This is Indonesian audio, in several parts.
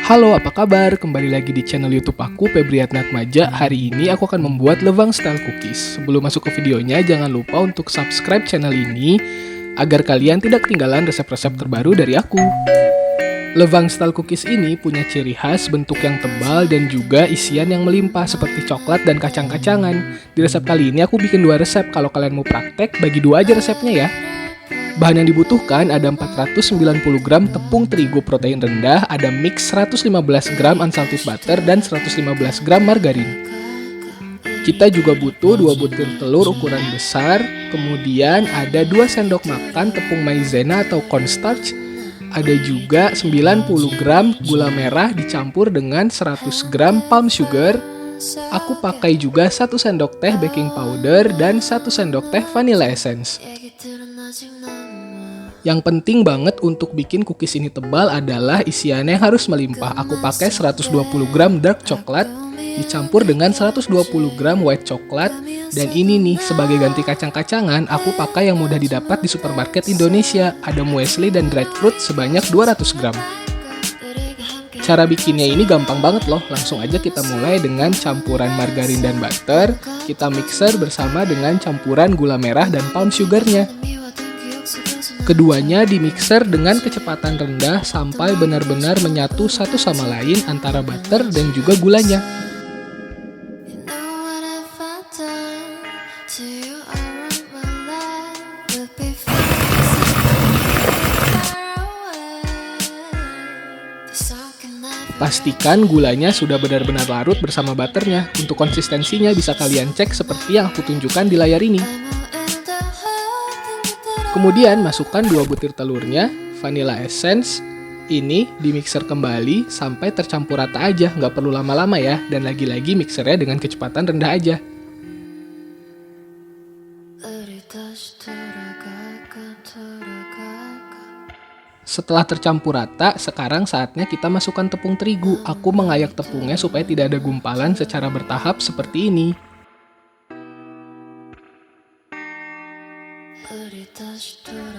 Halo, apa kabar? Kembali lagi di channel YouTube aku, Febriatnatmaja. Hari ini aku akan membuat lewang style cookies. Sebelum masuk ke videonya, jangan lupa untuk subscribe channel ini agar kalian tidak ketinggalan resep-resep terbaru dari aku. Lewang style cookies ini punya ciri khas bentuk yang tebal dan juga isian yang melimpah seperti coklat dan kacang-kacangan. Di resep kali ini aku bikin 2 resep. Kalau kalian mau praktek, bagi 2 aja resepnya ya. Bahan yang dibutuhkan ada 490 gram tepung terigu protein rendah, ada mix 115 gram unsalted butter, dan 115 gram margarin. Kita juga butuh 2 butir telur ukuran besar, kemudian ada 2 sendok makan tepung maizena atau cornstarch, ada juga 90 gram gula merah dicampur dengan 100 gram palm sugar. Aku pakai juga 1 sendok teh baking powder dan 1 sendok teh vanilla essence. Yang penting banget untuk bikin cookies ini tebal adalah isiannya harus melimpah. Aku pakai 120 gram dark coklat dicampur dengan 120 gram white coklat. Dan ini nih, sebagai ganti kacang-kacangan, aku pakai yang mudah didapat di supermarket Indonesia. Ada muesli dan dried fruit sebanyak 200 gram. Cara bikinnya ini gampang banget loh. Langsung aja kita mulai dengan campuran margarin dan butter. Kita mixer bersama dengan campuran gula merah dan palm sugarnya. Keduanya dimixer dengan kecepatan rendah sampai benar-benar menyatu satu sama lain antara butter dan juga gulanya. Pastikan gulanya sudah benar-benar larut bersama butternya. Untuk konsistensinya bisa kalian cek seperti yang aku tunjukkan di layar ini. Kemudian masukkan 2 butir telurnya, vanilla essence, ini dimixer kembali sampai tercampur rata aja, nggak perlu lama-lama ya, dan lagi-lagi mixernya dengan kecepatan rendah aja. Setelah tercampur rata, sekarang saatnya kita masukkan tepung terigu. Aku mengayak tepungnya supaya tidak ada gumpalan secara bertahap seperti ini.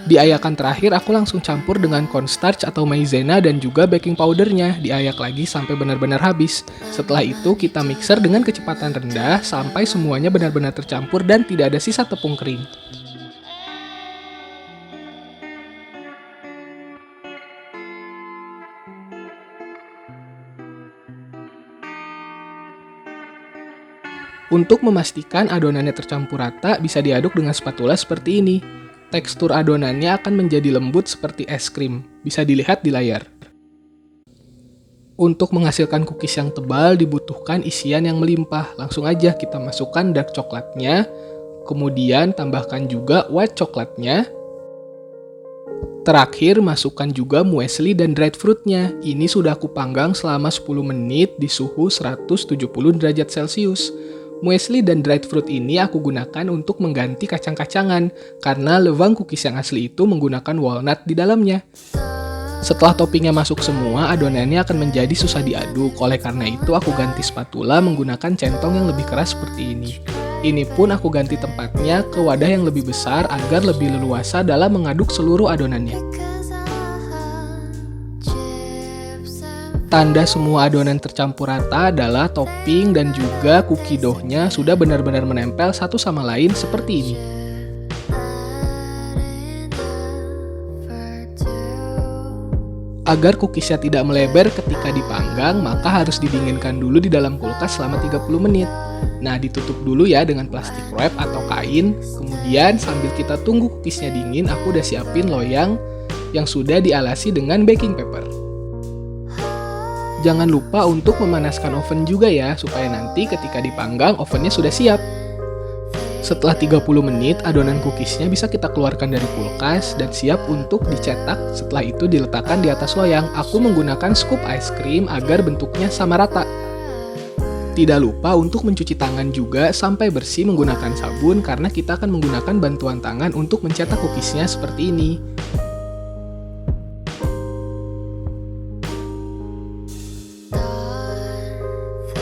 Di ayakan terakhir aku langsung campur dengan cornstarch atau maizena dan juga baking powdernya. Diayak lagi sampai benar-benar habis. Setelah itu kita mixer dengan kecepatan rendah sampai semuanya benar-benar tercampur dan tidak ada sisa tepung kering. Untuk memastikan adonannya tercampur rata, bisa diaduk dengan spatula seperti ini. Tekstur adonannya akan menjadi lembut seperti es krim, bisa dilihat di layar. Untuk menghasilkan cookies yang tebal dibutuhkan isian yang melimpah. Langsung aja kita masukkan dark coklatnya, kemudian tambahkan juga white coklatnya. Terakhir masukkan juga muesli dan dried fruitnya. Ini sudah aku panggang selama 10 menit di suhu 170 derajat Celcius. Muesli dan dried fruit ini aku gunakan untuk mengganti kacang-kacangan, karena lewang cookies yang asli itu menggunakan walnut di dalamnya. Setelah toppingnya masuk semua, adonannya akan menjadi susah diaduk. Oleh karena itu aku ganti spatula menggunakan centong yang lebih keras seperti ini. Ini pun aku ganti tempatnya ke wadah yang lebih besar agar lebih leluasa dalam mengaduk seluruh adonannya. Tanda semua adonan tercampur rata adalah topping dan juga cookie dough-nya sudah benar-benar menempel satu sama lain seperti ini. Agar cookiesnya tidak melebar ketika dipanggang, maka harus didinginkan dulu di dalam kulkas selama 30 menit. Nah, ditutup dulu ya dengan plastik wrap atau kain. Kemudian sambil kita tunggu cookiesnya dingin, aku udah siapin loyang yang sudah dialasi dengan baking paper. Jangan lupa untuk memanaskan oven juga ya, supaya nanti ketika dipanggang ovennya sudah siap. Setelah 30 menit, adonan cookiesnya bisa kita keluarkan dari kulkas dan siap untuk dicetak. Setelah itu diletakkan di atas loyang. Aku menggunakan scoop ice cream agar bentuknya sama rata. Tidak lupa untuk mencuci tangan juga sampai bersih menggunakan sabun, karena kita akan menggunakan bantuan tangan untuk mencetak cookiesnya seperti ini.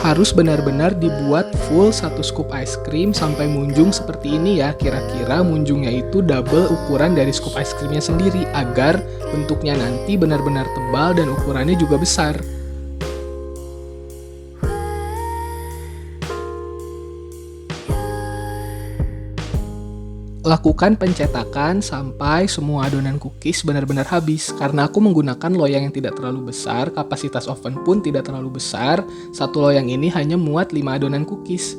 Harus benar-benar dibuat full 1 scoop ice cream sampai munjung seperti ini ya. Kira-kira munjungnya itu double ukuran dari scoop ice creamnya sendiri, agar bentuknya nanti benar-benar tebal dan ukurannya juga besar. Lakukan pencetakan sampai semua adonan cookies benar-benar habis. Karena aku menggunakan loyang yang tidak terlalu besar, kapasitas oven pun tidak terlalu besar, satu loyang ini hanya muat 5 adonan cookies.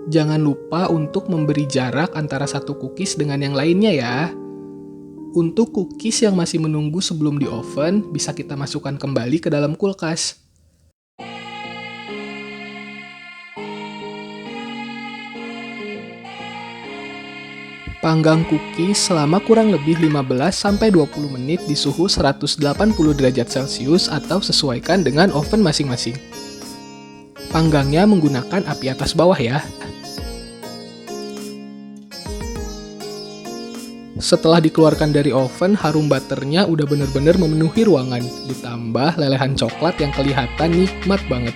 Jangan lupa untuk memberi jarak antara satu cookies dengan yang lainnya ya. Untuk cookies yang masih menunggu sebelum di oven, bisa kita masukkan kembali ke dalam kulkas. Panggang cookies selama kurang lebih 15-20 menit di suhu 180 derajat Celcius atau sesuaikan dengan oven masing-masing. Panggangnya menggunakan api atas bawah ya. Setelah dikeluarkan dari oven, harum butternya udah bener-bener memenuhi ruangan. Ditambah lelehan coklat yang kelihatan nikmat banget.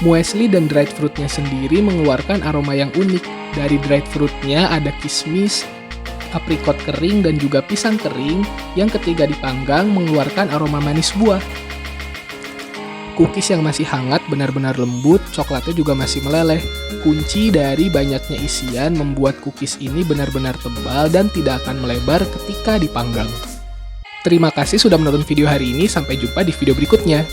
Muesli dan dried fruitnya sendiri mengeluarkan aroma yang unik. Dari dried fruitnya ada kismis, aprikot kering, dan juga pisang kering yang ketika dipanggang mengeluarkan aroma manis buah. Cookies yang masih hangat benar-benar lembut, coklatnya juga masih meleleh. Kunci dari banyaknya isian membuat cookies ini benar-benar tebal dan tidak akan melebar ketika dipanggang. Terima kasih sudah menonton video hari ini, sampai jumpa di video berikutnya.